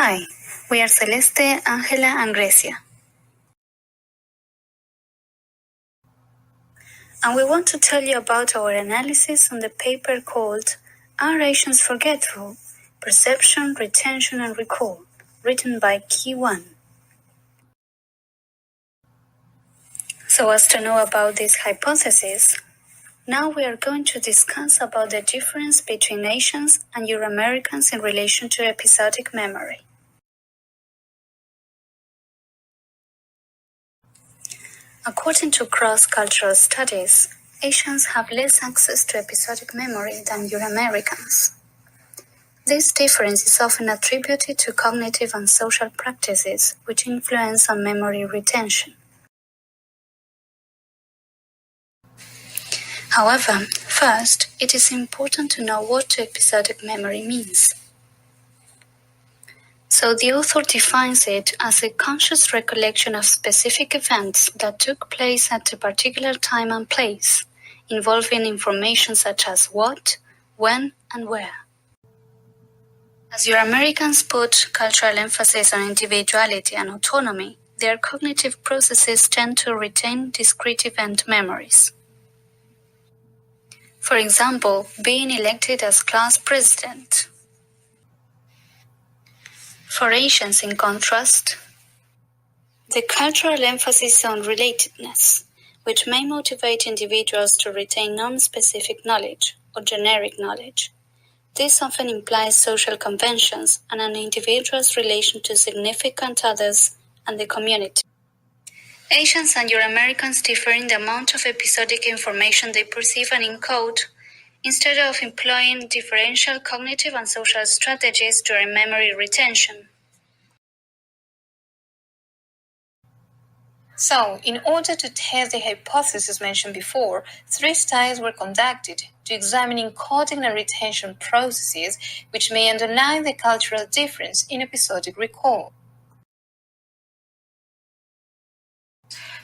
Hi, we are Celeste, Angela, and Grecia. And we want to tell you about our analysis on the paper called Are Asians Forgetful? Perception, Retention, and Recall, written by Key 1. So as to know about this hypothesis, now we are going to discuss about the difference between Asians and Euro-Americans in relation to episodic memory. According to cross-cultural studies, Asians have less access to episodic memory than Euro-Americans. This difference is often attributed to cognitive and social practices which influence on memory retention. However, first, it is important to know what episodic memory means. So the author defines it as a conscious recollection of specific events that took place at a particular time and place, involving information such as what, when, and where. As Euro-Americans put cultural emphasis on individuality and autonomy, their cognitive processes tend to retain discrete event memories. For example, being elected as class president. For Asians, in contrast, the cultural emphasis on relatedness, which may motivate individuals to retain non-specific knowledge or generic knowledge. This often implies social conventions and an individual's relation to significant others and the community. Asians and Euro-Americans differ in the amount of episodic information they perceive and encode, instead of employing differential cognitive and social strategies during memory retention. So, in order to test the hypothesis mentioned before, 3 studies were conducted to examine encoding and retention processes which may underlie the cultural difference in episodic recall.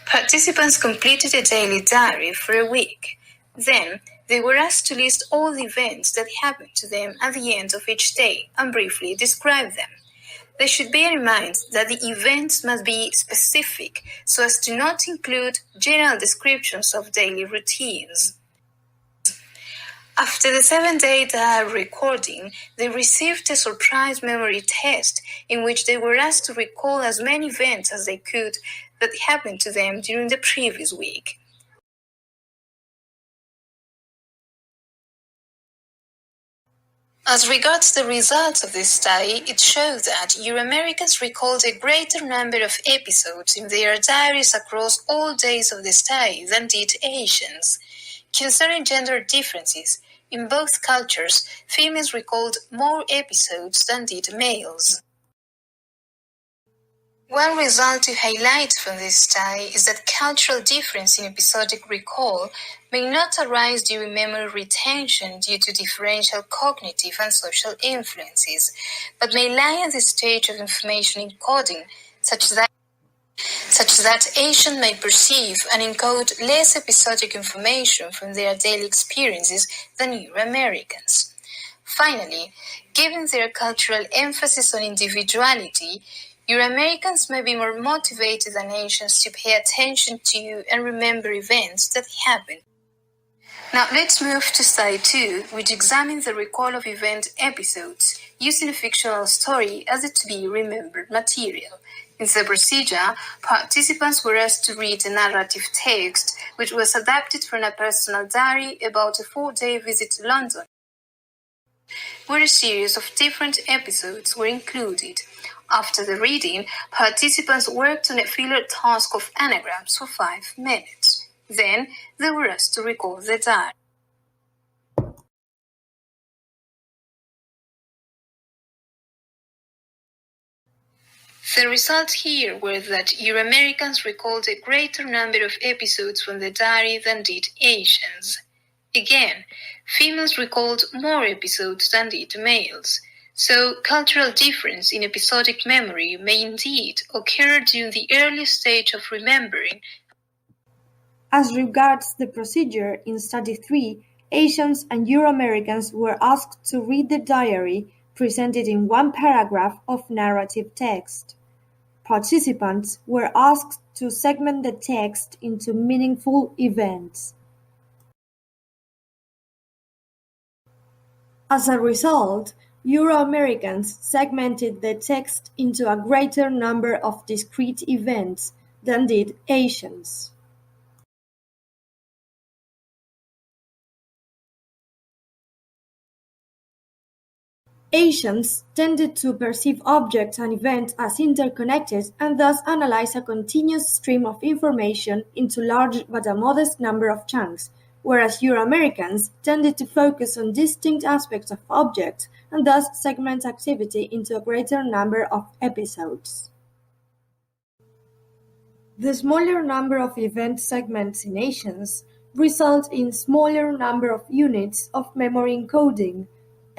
Participants completed a daily diary for a week. Then, they were asked to list all the events that happened to them at the end of each day and briefly describe them. They should bear in mind that the events must be specific so as to not include general descriptions of daily routines. After the 7-day diary recording, they received a surprise memory test in which they were asked to recall as many events as they could that happened to them during the previous week. As regards the results of this study, it showed that Euro-Americans recalled a greater number of episodes in their diaries across all days of the study than did Asians. Concerning gender differences, in both cultures, females recalled more episodes than did males. One result to highlight from this study is that cultural difference in episodic recall may not arise during memory retention due to differential cognitive and social influences, but may lie at the stage of information encoding, such that Asians may perceive and encode less episodic information from their daily experiences than Euro-Americans. Finally, given their cultural emphasis on individuality, Euro-Americans may be more motivated than Asians to pay attention to and remember events that happened. Now let's move to Study 2, which examines the recall of event episodes, using a fictional story as a to-be-remembered material. In the procedure, participants were asked to read a narrative text, which was adapted from a personal diary about a 4-day visit to London, where a series of different episodes were included. After the reading, participants worked on a filler task of anagrams for 5 minutes. Then, they were asked to recall the diary. The results here were that Euro-Americans recalled a greater number of episodes from the diary than did Asians. Again, females recalled more episodes than did males. So, cultural difference in episodic memory may indeed occur during the early stage of remembering. As regards the procedure in Study 3, Asians and Euro-Americans were asked to read the diary, presented in one paragraph of narrative text. Participants were asked to segment the text into meaningful events. As a result, Euro-Americans segmented the text into a greater number of discrete events than did Asians. Asians tended to perceive objects and events as interconnected and thus analyze a continuous stream of information into large but a modest number of chunks, whereas Euro-Americans tended to focus on distinct aspects of objects and thus segment activity into a greater number of episodes. The smaller number of event segments in Asians result in smaller number of units of memory encoding,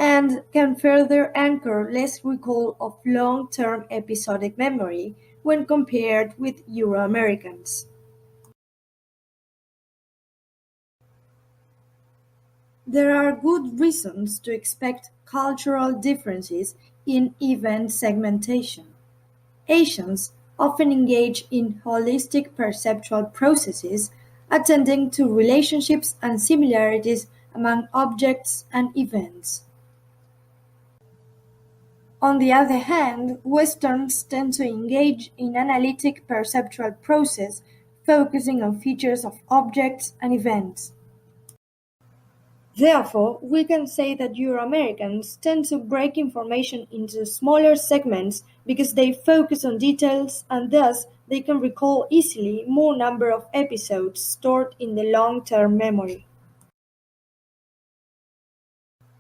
and can further anchor less recall of long-term episodic memory when compared with Euro-Americans. There are good reasons to expect cultural differences in event segmentation. Asians often engage in holistic perceptual processes, attending to relationships and similarities among objects and events. On the other hand, Westerns tend to engage in analytic perceptual process, focusing on features of objects and events. Therefore, we can say that Euro-Americans tend to break information into smaller segments because they focus on details and thus they can recall easily more number of episodes stored in the long-term memory.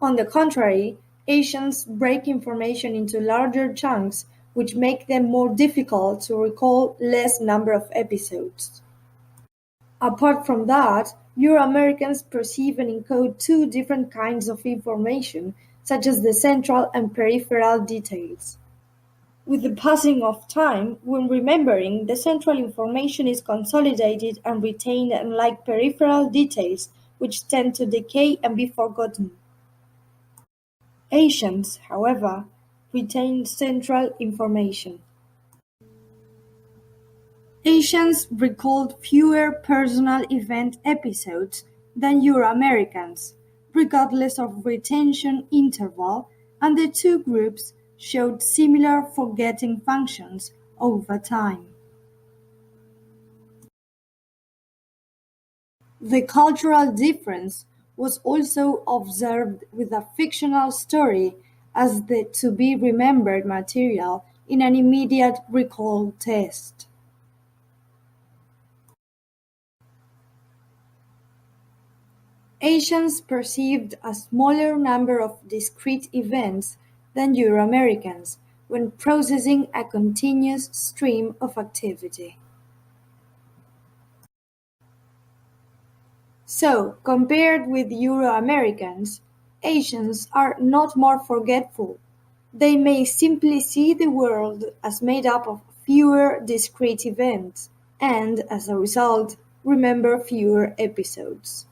On the contrary, Asians break information into larger chunks, which make them more difficult to recall less number of episodes. Apart from that, Euro-Americans perceive and encode two different kinds of information, such as the central and peripheral details. With the passing of time, when remembering, the central information is consolidated and retained, unlike peripheral details, which tend to decay and be forgotten. Asians, however, retain central information. Asians recalled fewer personal event episodes than Euro-Americans, regardless of retention interval, and the two groups showed similar forgetting functions over time. The cultural difference was also observed with a fictional story as the to-be-remembered material in an immediate recall test. Asians perceived a smaller number of discrete events than Euro-Americans when processing a continuous stream of activity. So, compared with Euro-Americans, Asians are not more forgetful. They may simply see the world as made up of fewer discrete events, and, as a result, remember fewer episodes.